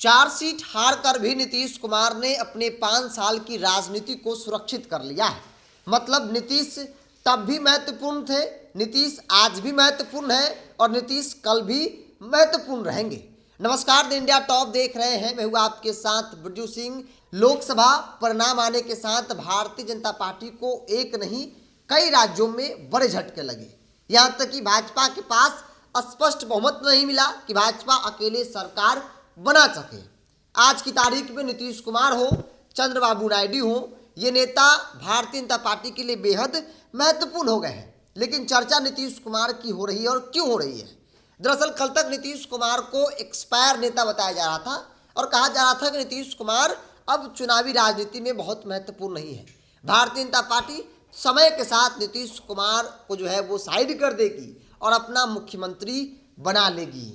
4 seat हार कर भी नीतीश कुमार ने अपने 5 साल की राजनीति को सुरक्षित कर लिया है। मतलब नीतीश तब भी महत्वपूर्ण थे, नीतीश आज भी महत्वपूर्ण है और नीतीश कल भी महत्वपूर्ण रहेंगे। नमस्कार, द इंडिया टॉप देख रहे हैं, मैं हूँ आपके साथ ब्रजू सिंह। लोकसभा परिणाम आने के साथ भारतीय जनता पार्टी को एक नहीं कई राज्यों में बड़े झटके लगे। यहाँ तक कि भाजपा के पास स्पष्ट बहुमत नहीं मिला कि भाजपा अकेले सरकार बना सके। आज की तारीख में नीतीश कुमार हो, चंद्रबाबू नायडू हो, ये नेता भारतीय जनता पार्टी के लिए बेहद महत्वपूर्ण हो गए हैं। लेकिन चर्चा नीतीश कुमार की हो रही है और क्यों हो रही है? दरअसल कल तक नीतीश कुमार को एक्सपायर नेता बताया जा रहा था और कहा जा रहा था कि नीतीश कुमार अब चुनावी राजनीति में बहुत महत्वपूर्ण नहीं है। भारतीय जनता पार्टी समय के साथ नीतीश कुमार को जो है वो साइड कर देगी और अपना मुख्यमंत्री बना लेगी।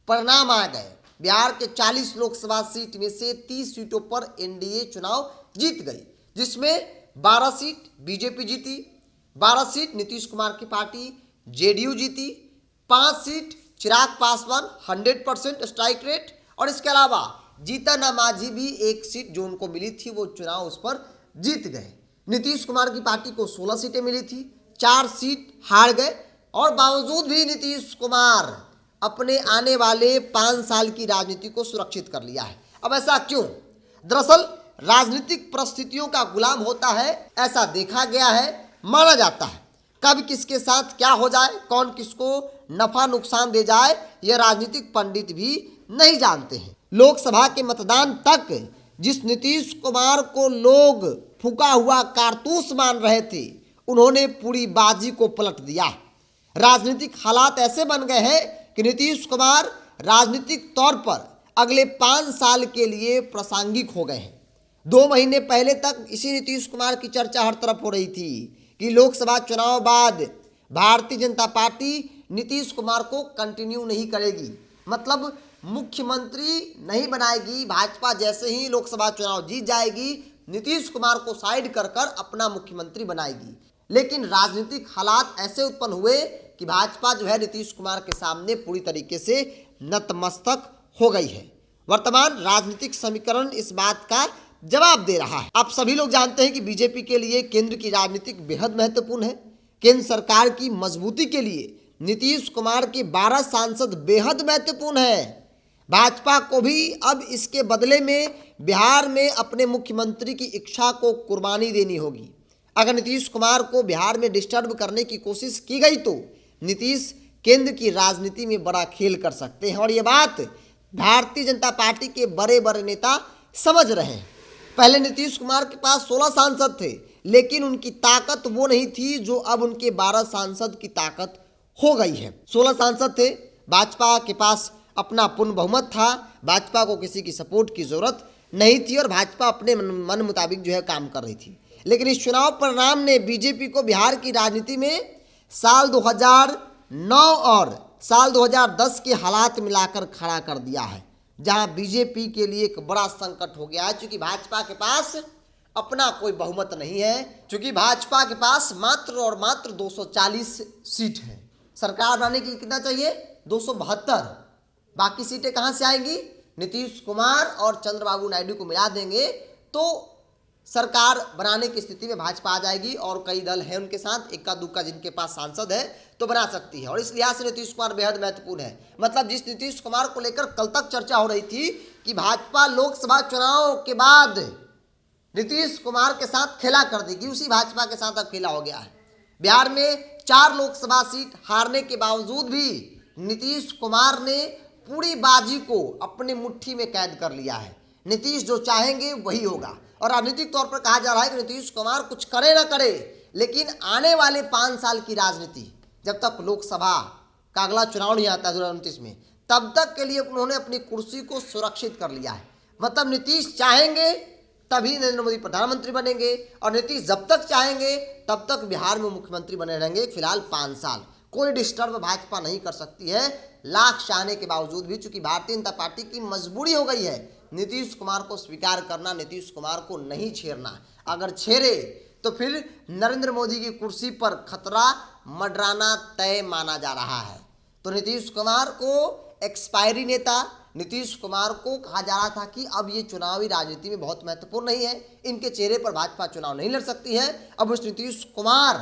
परिणाम आ गए, बिहार के 40 लोकसभा सीट में से 30 सीटों पर एनडीए चुनाव जीत गई, जिसमें 12 सीट बीजेपी जीती, 12 सीट नीतीश कुमार की पार्टी जेडीयू जीती, 5 seat Chirag Paswan 100% strike rate, और इसके अलावा जीतन राम मांझी भी 1 सीट जो उनको मिली थी वो चुनाव उस पर जीत गए। नीतीश कुमार की पार्टी को 16 सीटें मिली थी, 4 सीट हार गए और बावजूद भी नीतीश कुमार अपने आने वाले 5 साल की राजनीति को सुरक्षित कर लिया है। अब ऐसा क्यों? दरअसल राजनीतिक परिस्थितियों का गुलाम होता है, ऐसा देखा गया है, माना जाता है। कब किसके साथ क्या हो जाए, कौन किसको नफा नुकसान दे जाए, यह राजनीतिक पंडित भी नहीं जानते हैं। लोकसभा के मतदान तक जिस नीतीश कुमार को लोग फूका हुआ कारतूस मान रहे थे, उन्होंने पूरी बाजी को पलट दिया। राजनीतिक हालात ऐसे बन गए हैं कि नीतीश कुमार राजनीतिक तौर पर अगले 5 साल के लिए प्रासंगिक हो गए हैं। 2 महीने पहले तक इसी नीतीश कुमार की चर्चा हर तरफ हो रही थी कि लोकसभा चुनाव बाद भारतीय जनता पार्टी नीतीश कुमार को कंटिन्यू नहीं करेगी, मतलब मुख्यमंत्री नहीं बनाएगी। भाजपा जैसे ही लोकसभा चुनाव जीत जाएगी, नीतीश कुमार को साइड कर कर अपना मुख्यमंत्री बनाएगी। लेकिन राजनीतिक हालात ऐसे उत्पन्न हुए कि भाजपा जो है नीतीश कुमार के सामने पूरी तरीके से नतमस्तक हो गई है। वर्तमान राजनीतिक समीकरण इस बात का जवाब दे रहा है। आप सभी लोग जानते हैं कि बीजेपी के लिए केंद्र की राजनीति बेहद महत्वपूर्ण है। केंद्र सरकार की मजबूती के लिए नीतीश कुमार के 12 सांसद बेहद महत्वपूर्ण है। भाजपा को भी अब इसके बदले में बिहार में अपने मुख्यमंत्री की इच्छा को कुर्बानी देनी होगी। अगर नीतीश कुमार को बिहार में डिस्टर्ब करने की कोशिश की गई तो नीतीश केंद्र की राजनीति में बड़ा खेल कर सकते हैं और ये बात भारतीय जनता पार्टी के बड़े बड़े नेता समझ रहे हैं। पहले नीतीश कुमार के पास 16 सांसद थे, लेकिन उनकी ताकत वो नहीं थी जो अब उनके 12 सांसद की ताकत हो गई है। 16 सांसद थे, भाजपा के पास अपना पूर्ण बहुमत था, भाजपा को किसी की सपोर्ट की जरूरत नहीं थी और भाजपा अपने मन मुताबिक जो है काम कर रही थी। लेकिन इस चुनाव परिणाम ने बीजेपी को बिहार की राजनीति में साल 2009 और साल 2010 के हालात मिलाकर खड़ा कर दिया है, जहां बीजेपी के लिए एक बड़ा संकट हो गया है। चूंकि भाजपा के पास अपना कोई बहुमत नहीं है, चूंकि भाजपा के पास मात्र और मात्र 240 सीट है। सरकार बनाने के लिए कितना चाहिए? 272। बाकी सीटें कहां से आएंगी? नीतीश कुमार और चंद्रबाबू नायडू को मिला देंगे तो सरकार बनाने की स्थिति में भाजपा आ जाएगी और कई दल हैं उनके साथ, इक्का दुक्का जिनके पास सांसद है तो बना सकती है। और इस लिहाज से नीतीश कुमार बेहद महत्वपूर्ण है। मतलब जिस नीतीश कुमार को लेकर कल तक चर्चा हो रही थी कि भाजपा लोकसभा चुनाव के बाद नीतीश कुमार के साथ खेला कर देगी, उसी भाजपा के साथ अब खेला हो गया है। बिहार में 4 लोकसभा सीट हारने के बावजूद भी नीतीश कुमार ने पूरी बाजी को अपने मुट्ठी में कैद कर लिया है। नीतीश जो चाहेंगे वही होगा और राजनीतिक तौर पर कहा जा रहा है कि नीतीश कुमार कुछ करे ना करे, लेकिन आने वाले 5 साल की राजनीति, जब तक लोकसभा का अगला चुनाव नहीं आता 2029 में, तब तक के लिए उन्होंने अपनी कुर्सी को सुरक्षित कर लिया है। मतलब नीतीश चाहेंगे तभी नरेंद्र मोदी प्रधानमंत्री बनेंगे और नीतीश जब तक चाहेंगे तब तक बिहार में मुख्यमंत्री बने रहेंगे। फिलहाल 5 साल कोई डिस्टर्ब भाजपा नहीं कर सकती है, लाख चाहने के बावजूद भी। चूंकि भारतीय जनता पार्टी की मजबूरी हो गई है नीतीश कुमार को स्वीकार करना, नीतीश कुमार को नहीं छेड़ना। अगर छेड़े तो फिर नरेंद्र मोदी की कुर्सी पर खतरा मंडराना तय माना जा रहा है। तो नीतीश कुमार को एक्सपायरी नेता, नीतीश कुमार को कहा जा रहा था कि अब ये चुनावी राजनीति में बहुत महत्वपूर्ण नहीं है, इनके चेहरे पर भाजपा चुनाव नहीं लड़ सकती है। अब उस नीतीश कुमार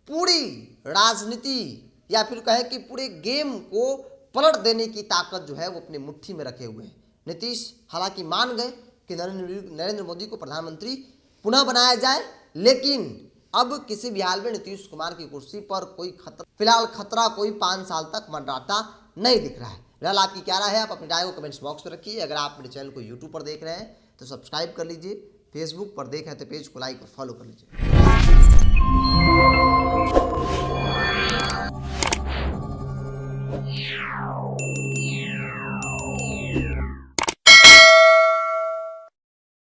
पूरी राजनीति या फिर कहे कि पूरे गेम को पलट देने की ताकत जो है वो अपनी मुट्ठी में रखे हुए हैं। नीतीश हालांकि मान गए कि नरेंद्र मोदी को प्रधानमंत्री पुनः बनाया जाए, लेकिन अब किसी भी हाल में नीतीश कुमार की कुर्सी पर कोई खतरा, फिलहाल खतरा कोई 5 साल तक मंडराता नहीं दिख रहा है। फिलहाल आपकी क्या राय है, आप अपनी राय को कमेंट्स बॉक्स में रखिए। अगर आप मेरे चैनल को यूट्यूब पर देख रहे हैं तो सब्सक्राइब कर लीजिए, फेसबुक पर देख रहे हैं तो पेज को लाइक और फॉलो कर लीजिए।